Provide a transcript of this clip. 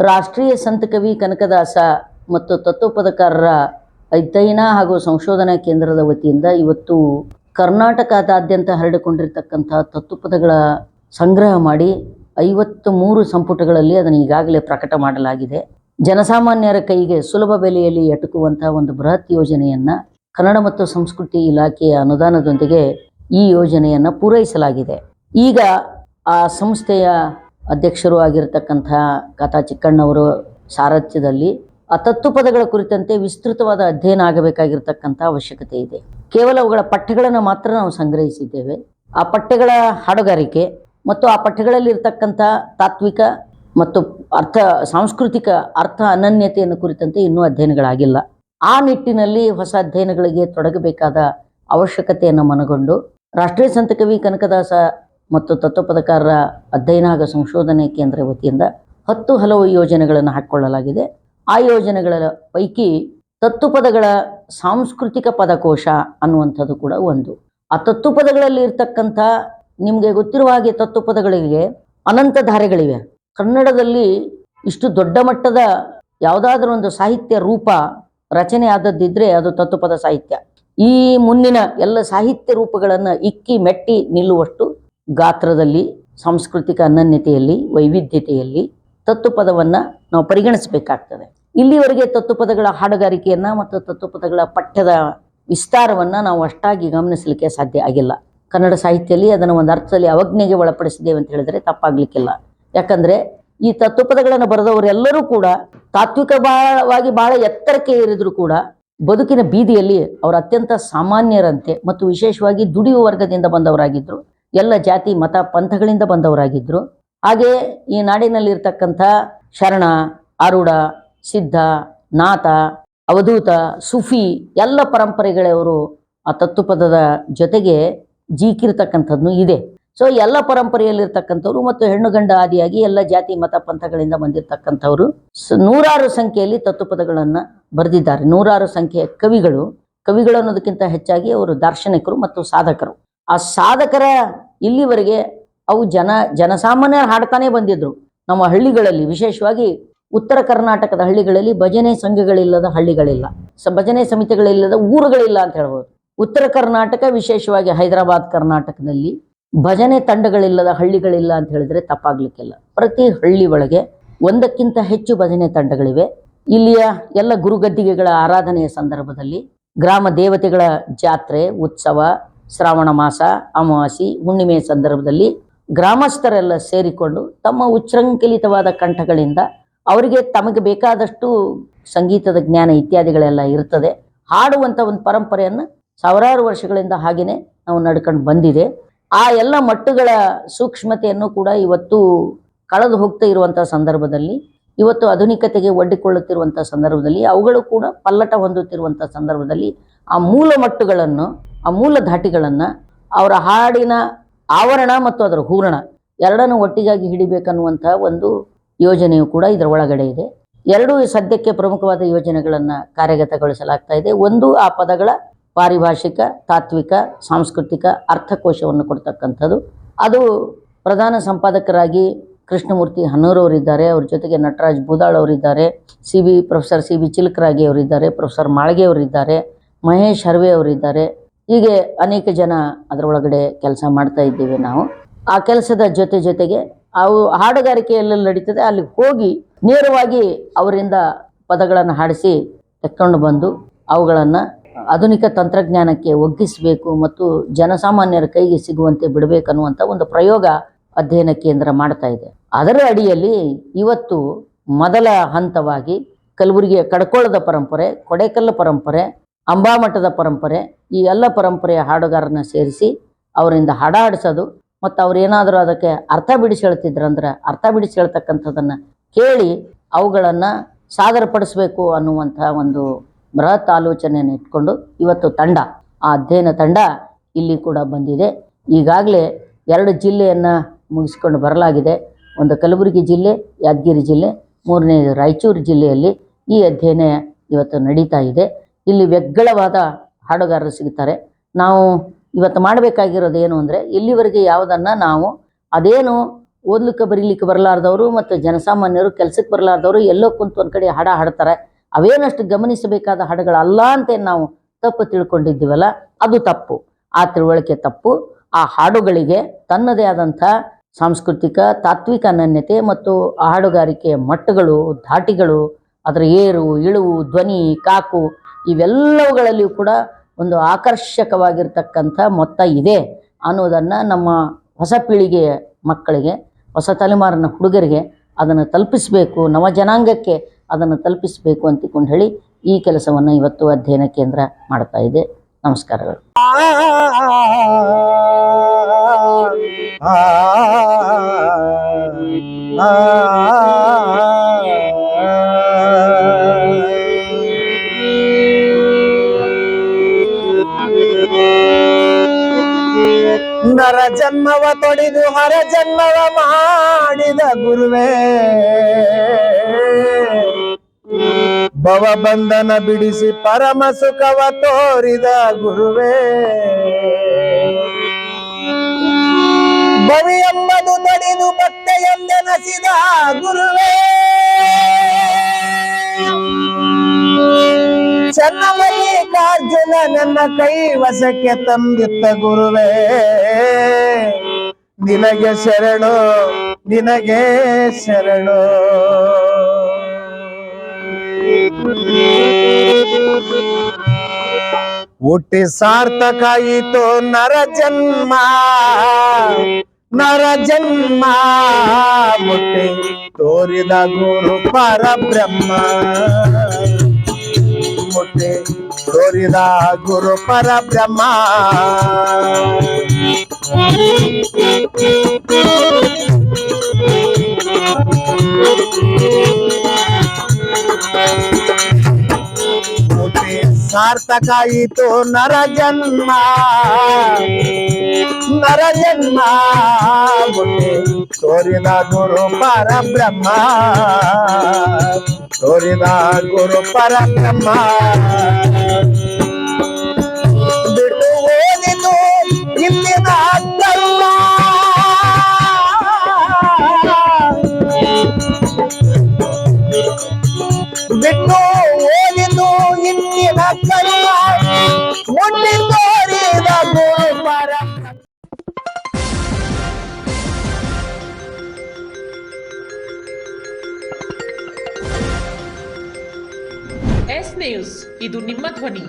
ರಾಷ್ಟ್ರೀಯ ಸಂತಕವಿ ಕನಕದಾಸ ಮತ್ತು ತತ್ವಪದಕಾರರ ಅಧ್ಯಯನ ಹಾಗೂ ಸಂಶೋಧನಾ ಕೇಂದ್ರದ ವತಿಯಿಂದ ಇವತ್ತು ಕರ್ನಾಟಕದಾದ್ಯಂತ ಹರಡಿಕೊಂಡಿರ್ತಕ್ಕಂಥ ತತ್ವಪದಗಳ ಸಂಗ್ರಹ ಮಾಡಿ 53 ಸಂಪುಟಗಳಲ್ಲಿ ಅದನ್ನು ಈಗಾಗಲೇ ಪ್ರಕಟ ಮಾಡಲಾಗಿದೆ. ಜನಸಾಮಾನ್ಯರ ಕೈಗೆ ಸುಲಭ ಬೆಲೆಯಲ್ಲಿ ಎಟುಕುವಂಥ ಒಂದು ಬೃಹತ್ ಯೋಜನೆಯನ್ನು ಕನ್ನಡ ಮತ್ತು ಸಂಸ್ಕೃತಿ ಇಲಾಖೆಯ ಅನುದಾನದೊಂದಿಗೆ ಈ ಯೋಜನೆಯನ್ನು ಪೂರೈಸಲಾಗಿದೆ. ಈಗ ಆ ಸಂಸ್ಥೆಯ ಅಧ್ಯಕ್ಷರು ಆಗಿರತಕ್ಕಂಥ ಕಥಾ ಚಿಕ್ಕಣ್ಣವರು ಸಾರಥ್ಯದಲ್ಲಿ ಆ ತತ್ವಪದಗಳ ಕುರಿತಂತೆ ವಿಸ್ತೃತವಾದ ಅಧ್ಯಯನ ಆಗಬೇಕಾಗಿರ್ತಕ್ಕಂಥ ಅವಶ್ಯಕತೆ ಇದೆ. ಕೇವಲ ಅವುಗಳ ಪಠ್ಯಗಳನ್ನು ಮಾತ್ರ ನಾವು ಸಂಗ್ರಹಿಸಿದ್ದೇವೆ. ಆ ಪಠ್ಯಗಳ ಹಾಡುಗಾರಿಕೆ ಮತ್ತು ಆ ಪಠ್ಯಗಳಲ್ಲಿ ಇರತಕ್ಕಂಥ ತಾತ್ವಿಕ ಮತ್ತು ಸಾಂಸ್ಕೃತಿಕ ಅರ್ಥ ಅನನ್ಯತೆಯನ್ನು ಕುರಿತಂತೆ ಇನ್ನೂ ಅಧ್ಯಯನಗಳಾಗಿಲ್ಲ. ಆ ನಿಟ್ಟಿನಲ್ಲಿ ಹೊಸ ಅಧ್ಯಯನಗಳಿಗೆ ತೊಡಗಬೇಕಾದ ಅವಶ್ಯಕತೆಯನ್ನು ಮನಗೊಂಡು ರಾಷ್ಟ್ರೀಯ ಸಂತಕವಿ ಕನಕದಾಸ ಮತ್ತು ತತ್ವಪದಕಾರರ ಅಧ್ಯಯನ ಹಾಗೂ ಸಂಶೋಧನೆ ಕೇಂದ್ರ ವತಿಯಿಂದ 10 ಹಲವು ಯೋಜನೆಗಳನ್ನು ಹಾಕಿಕೊಳ್ಳಲಾಗಿದೆ. ಆ ಯೋಜನೆಗಳ ಪೈಕಿ ತತ್ವಪದಗಳ ಸಾಂಸ್ಕೃತಿಕ ಪದಕೋಶ ಅನ್ನುವಂಥದ್ದು ಕೂಡ ಒಂದು. ಆ ತತ್ವಪದಗಳಲ್ಲಿ ಇರ್ತಕ್ಕಂಥ ನಿಮಗೆ ಗೊತ್ತಿರುವ ಹಾಗೆ ತತ್ವಪದಗಳಿಗೆ ಅನಂತ ಧಾರೆಗಳಿವೆ. ಕನ್ನಡದಲ್ಲಿ ಇಷ್ಟು ದೊಡ್ಡ ಮಟ್ಟದ ಯಾವುದಾದ್ರೂ ಒಂದು ಸಾಹಿತ್ಯ ರೂಪ ರಚನೆ ಆದದ್ದಿದ್ರೆ ಅದು ತತ್ವಪದ ಸಾಹಿತ್ಯ. ಈ ಮುಂದಿನ ಎಲ್ಲ ಸಾಹಿತ್ಯ ರೂಪಗಳನ್ನು ಇಕ್ಕಿ ಮೆಟ್ಟಿ ನಿಲ್ಲುವಷ್ಟು ಗಾತ್ರದಲ್ಲಿ, ಸಾಂಸ್ಕೃತಿಕ ಅನನ್ಯತೆಯಲ್ಲಿ, ವೈವಿಧ್ಯತೆಯಲ್ಲಿ ತತ್ವಪದವನ್ನು ನಾವು ಪರಿಗಣಿಸಬೇಕಾಗ್ತದೆ. ಇಲ್ಲಿವರೆಗೆ ತತ್ವಪದಗಳ ಹಾಡುಗಾರಿಕೆಯನ್ನು ಮತ್ತು ತತ್ವಪದಗಳ ಪಠ್ಯದ ವಿಸ್ತಾರವನ್ನು ನಾವು ಅಷ್ಟಾಗಿ ಗಮನಿಸಲಿಕ್ಕೆ ಸಾಧ್ಯ ಆಗಿಲ್ಲ. ಕನ್ನಡ ಸಾಹಿತ್ಯದಲ್ಲಿ ಅದನ್ನು ಒಂದು ಅರ್ಥದಲ್ಲಿ ಅವಜ್ಞೆಗೆ ಒಳಪಡಿಸಿದ್ದೇವೆ ಅಂತ ಹೇಳಿದ್ರೆ ತಪ್ಪಾಗಲಿಕ್ಕಿಲ್ಲ. ಯಾಕಂದರೆ ಈ ತತ್ವಪದಗಳನ್ನು ಬರೆದವರೆಲ್ಲರೂ ಕೂಡ ತಾತ್ವಿಕವಾಗಿ ಬಹಳ ಎತ್ತರಕ್ಕೆ ಏರಿದ್ರು ಕೂಡ ಬದುಕಿನ ಬೀದಿಯಲ್ಲಿ ಅವರು ಅತ್ಯಂತ ಸಾಮಾನ್ಯರಂತೆ ಮತ್ತು ವಿಶೇಷವಾಗಿ ದುಡಿಯುವ ವರ್ಗದಿಂದ ಬಂದವರಾಗಿದ್ದರು. ಎಲ್ಲ ಜಾತಿ ಮತ ಪಂಥಗಳಿಂದ ಬಂದವರಾಗಿದ್ದರು. ಹಾಗೆ ಈ ನಾಡಿನಲ್ಲಿರ್ತಕ್ಕಂಥ ಶರಣ, ಆರೂಢ, ಸಿದ್ಧ, ನಾಥ, ಅವಧೂತ, ಸುಫಿ ಎಲ್ಲ ಪರಂಪರೆಗಳವರು ಆ ತತ್ವಪದದ ಜೊತೆಗೆ ಜೀಕಿರ್ತಕ್ಕಂಥದ್ದು ಇದೆ. ಸೊ ಎಲ್ಲ ಪರಂಪರೆಯಲ್ಲಿರ್ತಕ್ಕಂಥವ್ರು ಮತ್ತು ಹೆಣ್ಣು ಗಂಡ ಆದಿಯಾಗಿ ಎಲ್ಲ ಜಾತಿ ಮತ ಪಂಥಗಳಿಂದ ಬಂದಿರತಕ್ಕಂಥವ್ರು ನೂರಾರು ಸಂಖ್ಯೆಯಲ್ಲಿ ತತ್ವಪದಗಳನ್ನು ಬರೆದಿದ್ದಾರೆ. ನೂರಾರು ಸಂಖ್ಯೆಯ ಕವಿಗಳು ಅನ್ನೋದಕ್ಕಿಂತ ಹೆಚ್ಚಾಗಿ ಅವರು ದಾರ್ಶನಿಕರು ಮತ್ತು ಸಾಧಕರು. ಆ ಸಾಧಕರ ಇಲ್ಲಿವರೆಗೆ ಅವು ಜನಸಾಮಾನ್ಯರು ಹಾಡ್ತಾನೆ ಬಂದಿದ್ರು. ನಮ್ಮ ಹಳ್ಳಿಗಳಲ್ಲಿ, ವಿಶೇಷವಾಗಿ ಉತ್ತರ ಕರ್ನಾಟಕದ ಹಳ್ಳಿಗಳಲ್ಲಿ ಭಜನೆ ಸಂಘಗಳಿಲ್ಲದ ಹಳ್ಳಿಗಳಿಲ್ಲ, ಭಜನೆ ಸಮಿತಿಗಳಿಲ್ಲದ ಊರುಗಳಿಲ್ಲ ಅಂತ ಹೇಳ್ಬೋದು. ಉತ್ತರ ಕರ್ನಾಟಕ, ವಿಶೇಷವಾಗಿ ಹೈದರಾಬಾದ್ ಕರ್ನಾಟಕದಲ್ಲಿ ಭಜನೆ ತಂಡಗಳಿಲ್ಲದ ಹಳ್ಳಿಗಳಿಲ್ಲ ಅಂತ ಹೇಳಿದ್ರೆ ತಪ್ಪಾಗ್ಲಿಕ್ಕಿಲ್ಲ. ಪ್ರತಿ ಹಳ್ಳಿ ಒಳಗೆ ಒಂದಕ್ಕಿಂತ ಹೆಚ್ಚು ಭಜನೆ ತಂಡಗಳಿವೆ. ಇಲ್ಲಿಯ ಎಲ್ಲ ಗುರುಗದ್ದಿಗೆಗಳ ಆರಾಧನೆಯ ಸಂದರ್ಭದಲ್ಲಿ, ಗ್ರಾಮ ದೇವತೆಗಳ ಜಾತ್ರೆ, ಉತ್ಸವ, ಶ್ರಾವಣ ಮಾಸ, ಅಮಾವಾಸ್ಯೆ, ಹುಣ್ಣಿಮೆಯ ಸಂದರ್ಭದಲ್ಲಿ ಗ್ರಾಮಸ್ಥರೆಲ್ಲ ಸೇರಿಕೊಂಡು ತಮ್ಮ ಉಚ್ಛೃಂಖಲಿತವಾದ ಕಂಠಗಳಿಂದ ಅವರಿಗೆ ತಮಗೆ ಬೇಕಾದಷ್ಟು ಸಂಗೀತದ ಜ್ಞಾನ ಇತ್ಯಾದಿಗಳೆಲ್ಲ ಇರ್ತದೆ. ಹಾಡುವಂಥ ಒಂದು ಪರಂಪರೆಯನ್ನು ಸಾವಿರಾರು ವರ್ಷಗಳಿಂದ ಹಾಗೆಯೇ ನಾವು ನಡ್ಕೊಂಡು ಬಂದಿದೆ. ಆ ಎಲ್ಲ ಮಟ್ಟುಗಳ ಸೂಕ್ಷ್ಮತೆಯನ್ನು ಕೂಡ ಇವತ್ತು ಕಳೆದು ಹೋಗ್ತಾ ಇರುವಂಥ ಸಂದರ್ಭದಲ್ಲಿ, ಇವತ್ತು ಆಧುನಿಕತೆಗೆ ಒಡ್ಡಿಕೊಳ್ಳುತ್ತಿರುವಂಥ ಸಂದರ್ಭದಲ್ಲಿ, ಅವುಗಳು ಕೂಡ ಪಲ್ಲಟ ಹೊಂದುತ್ತಿರುವಂಥ ಸಂದರ್ಭದಲ್ಲಿ ಆ ಮೂಲ ಮಟ್ಟುಗಳನ್ನು, ಆ ಮೂಲ ಧಾಟಿಗಳನ್ನು, ಅವರ ಹಾಡಿನ ಆವರಣ ಮತ್ತು ಅದರ ಹೂರಣ ಎರಡನ್ನೂ ಒಟ್ಟಿಗಾಗಿ ಹಿಡಿಬೇಕನ್ನುವಂಥ ಒಂದು ಯೋಜನೆಯು ಕೂಡ ಇದರ ಒಳಗಡೆ ಇದೆ. ಎರಡೂ ಸದ್ಯಕ್ಕೆ ಪ್ರಮುಖವಾದ ಯೋಜನೆಗಳನ್ನು ಕಾರ್ಯಗತಗೊಳಿಸಲಾಗ್ತಾ ಇದೆ. ಒಂದು, ಆ ಪದಗಳ ಪಾರಿಭಾಷಿಕ, ತಾತ್ವಿಕ, ಸಾಂಸ್ಕೃತಿಕ ಅರ್ಥಕೋಶವನ್ನು ಕೊಡ್ತಕ್ಕಂಥದ್ದು. ಅದು ಪ್ರಧಾನ ಸಂಪಾದಕರಾಗಿ ಕೃಷ್ಣಮೂರ್ತಿ ಹನ್ನೂರವರಿದ್ದಾರೆ. ಅವ್ರ ಜೊತೆಗೆ ನಟರಾಜ್ ಬೂದಾಳ್ ಅವರಿದ್ದಾರೆ, ಪ್ರೊಫೆಸರ್ ಸಿ ಬಿ ಚಿಲಕರಾಗಿ ಅವರಿದ್ದಾರೆ, ಪ್ರೊಫೆಸರ್ ಮಾಳ್ಗೆ ಅವರಿದ್ದಾರೆ, ಮಹೇಶ್ ಹರ್ವೆ ಅವರಿದ್ದಾರೆ. ಹೀಗೆ ಅನೇಕ ಜನ ಅದರೊಳಗಡೆ ಕೆಲಸ ಮಾಡ್ತಾ ಇದ್ದೇವೆ ನಾವು. ಆ ಕೆಲಸದ ಜೊತೆಗೆ ಅವು ಹಾಡುಗಾರಿಕೆಯಲ್ಲಿ ನಡೀತದೆ. ಅಲ್ಲಿ ಹೋಗಿ ನೇರವಾಗಿ ಅವರಿಂದ ಪದಗಳನ್ನು ಹಾಡಿಸಿ ತೆಕ್ಕೊಂಡು ಬಂದು ಅವುಗಳನ್ನು ಆಧುನಿಕ ತಂತ್ರಜ್ಞಾನಕ್ಕೆ ಒಗ್ಗಿಸಬೇಕು ಮತ್ತು ಜನಸಾಮಾನ್ಯರ ಕೈಗೆ ಸಿಗುವಂತೆ ಬಿಡಬೇಕನ್ನುವಂಥ ಒಂದು ಪ್ರಯೋಗ ಅಧ್ಯಯನ ಕೇಂದ್ರ ಮಾಡ್ತಾ ಇದೆ. ಅದರ ಅಡಿಯಲ್ಲಿ ಇವತ್ತು ಮೊದಲ ಹಂತವಾಗಿ ಕಲಬುರಗಿಯ ಕಡ್ಕೋಳದ ಪರಂಪರೆ, ಕೊಡೇಕಲ್ಲು ಪರಂಪರೆ, ಅಂಬಾಮಠದ ಪರಂಪರೆ, ಈ ಎಲ್ಲ ಪರಂಪರೆಯ ಹಾಡುಗಾರರನ್ನ ಸೇರಿಸಿ ಅವರಿಂದ ಹಾಡಾಡಿಸೋದು ಮತ್ತು ಅವ್ರೇನಾದರೂ ಅದಕ್ಕೆ ಅರ್ಥ ಬಿಡಿಸಿ ಹೇಳ್ತಿದ್ರಂದ್ರೆ ಅರ್ಥ ಬಿಡಿಸಿ ಹೇಳ್ತಕ್ಕಂಥದ್ದನ್ನು ಕೇಳಿ ಅವುಗಳನ್ನು ಸಾದರಪಡಿಸಬೇಕು ಅನ್ನುವಂಥ ಒಂದು ಬೃಹತ್ ಆಲೋಚನೆಯನ್ನು ಇಟ್ಕೊಂಡು ಇವತ್ತು ಆ ಅಧ್ಯಯನ ತಂಡ ಇಲ್ಲಿ ಕೂಡ ಬಂದಿದೆ. ಈಗಾಗಲೇ 2 ಜಿಲ್ಲೆಯನ್ನು ಮುಗಿಸ್ಕೊಂಡು ಬರಲಾಗಿದೆ. ಒಂದು ಕಲಬುರಗಿ ಜಿಲ್ಲೆ, ಯಾದಗಿರಿ ಜಿಲ್ಲೆ, 3ನೇದು ರಾಯಚೂರು ಜಿಲ್ಲೆಯಲ್ಲಿ ಈ ಅಧ್ಯಯನ ಇವತ್ತು ನಡೀತಾ ಇದೆ. ಇಲ್ಲಿ ವ್ಯಗ್ಗಳವಾದ ಹಾಡುಗಾರರು ಸಿಗ್ತಾರೆ. ನಾವು ಇವತ್ತು ಮಾಡಬೇಕಾಗಿರೋದು ಏನು ಅಂದರೆ, ಇಲ್ಲಿವರೆಗೆ ಯಾವುದನ್ನು ನಾವು ಅದೇನು ಓದ್ಲಿಕ್ಕೆ ಬರೀಲಿಕ್ಕೆ ಬರಲಾರ್ದವರು ಮತ್ತು ಜನಸಾಮಾನ್ಯರು ಕೆಲಸಕ್ಕೆ ಬರಲಾರ್ದವರು ಎಲ್ಲೋ ಕುಂತು ಒಂದು ಕಡೆ ಹಾಡ ಹಾಡ್ತಾರೆ. ಅವೇನಷ್ಟು ಗಮನಿಸಬೇಕಾದ ಹಾಡುಗಳಲ್ಲ ಅಂತ ನಾವು ತಪ್ಪು ತಿಳ್ಕೊಂಡಿದ್ದೀವಲ್ಲ, ಅದು ತಪ್ಪು. ಆ ತಿಳುವಳಿಕೆ ತಪ್ಪು. ಆ ಹಾಡುಗಳಿಗೆ ತನ್ನದೇ ಆದಂಥ ಸಾಂಸ್ಕೃತಿಕ ತಾತ್ವಿಕ ಅನನ್ಯತೆ ಮತ್ತು ಹಾಡುಗಾರಿಕೆಯ ಮಟ್ಟಗಳು, ಧಾಟಿಗಳು, ಅದರ ಏರು ಇಳುವು, ಧ್ವನಿ, ಕಾಕು ಇವೆಲ್ಲವುಗಳಲ್ಲಿಯೂ ಕೂಡ ಒಂದು ಆಕರ್ಷಕವಾಗಿರ್ತಕ್ಕಂಥ ಮೊತ್ತ ಇದೆ ಅನ್ನೋದನ್ನು ನಮ್ಮ ಹೊಸ ಪೀಳಿಗೆಯ ಮಕ್ಕಳಿಗೆ, ಹೊಸ ತಲೆಮಾರಿನ ಹುಡುಗರಿಗೆ ಅದನ್ನು ತಲುಪಿಸಬೇಕು, ನವ ಜನಾಂಗಕ್ಕೆ ಅದನ್ನು ತಲುಪಿಸಬೇಕು ಅಂತಿಕೊಂಡು ಹೇಳಿ ಈ ಕೆಲಸವನ್ನು ಇವತ್ತು ಅಧ್ಯಯನ ಕೇಂದ್ರ ಮಾಡ್ತಾ ಇದೆ. ನಮಸ್ಕಾರಗಳು. ನರ ಜನ್ಮವ ತೊಡಿದು ಹರ ಜನ್ಮವ ಮಾಡಿದ ಗುರುವೇ, ಭವ ಬಂಧನ ಬಿಡಿಸಿ ಪರಮ ಸುಖವ ತೋರಿದ ಗುರುವೇ, ಭವಿ ಎಂಬುದು ತಡಿದು ಭಕ್ತೆಯೆಂದೆನಸಿದ ಗುರುವೇ, ಚನ್ನಮಲ್ಲಿಕಾರ್ಜುನ ನನ್ನ ಕೈ ವಶಕ್ಕೆ ತಂದಿತ್ತ ಗುರುವೇ, ನಿನಗೆ ಶರಣು, ನಿನಗೆ ಶರಣು. ಹುಟ್ಟಿ ಸಾರ್ಥಕಾಯಿತು ನರ ಜನ್ಮ, ನರ ಜನ್ಮ ಮುಟ್ಟಿ ತೋರಿದ ಗುರು ಪರಬ್ರಹ್ಮ, ಮುಟ್ಟಿ ತೋರಿದ ಗುರು ಪರಬ್ರಹ್ಮ. ಮುಟ್ಟಿ ಸಾರ್ಥಕಾಯಿತು ನರ ಜನ್ಮ, ನರ ಜನ್ಮ ಮುಟ್ಟಿ ತೋರಿದ ಗುರು ಪರಬ್ರಹ್ಮ, ತೋರಿದ ಗುರು ಪರಬ್ರಹ್ಮ. ಬಿಟ್ಟು ಓದಿತು ಇಂದಿನ ಕರ್ಮ, ಬಿಟ್ಟು ಓದಿತು ಇಂದಿನ ಕರ್ಮ, ಮುಟ್ಟಿ ತೋರಿದ ಗುರು ಪರಬ್ರಹ್ಮ. ಎಸ್ ನ್ಯೂಸ್, ಇದು ನಿಮ್ಮ ಧ್ವನಿ.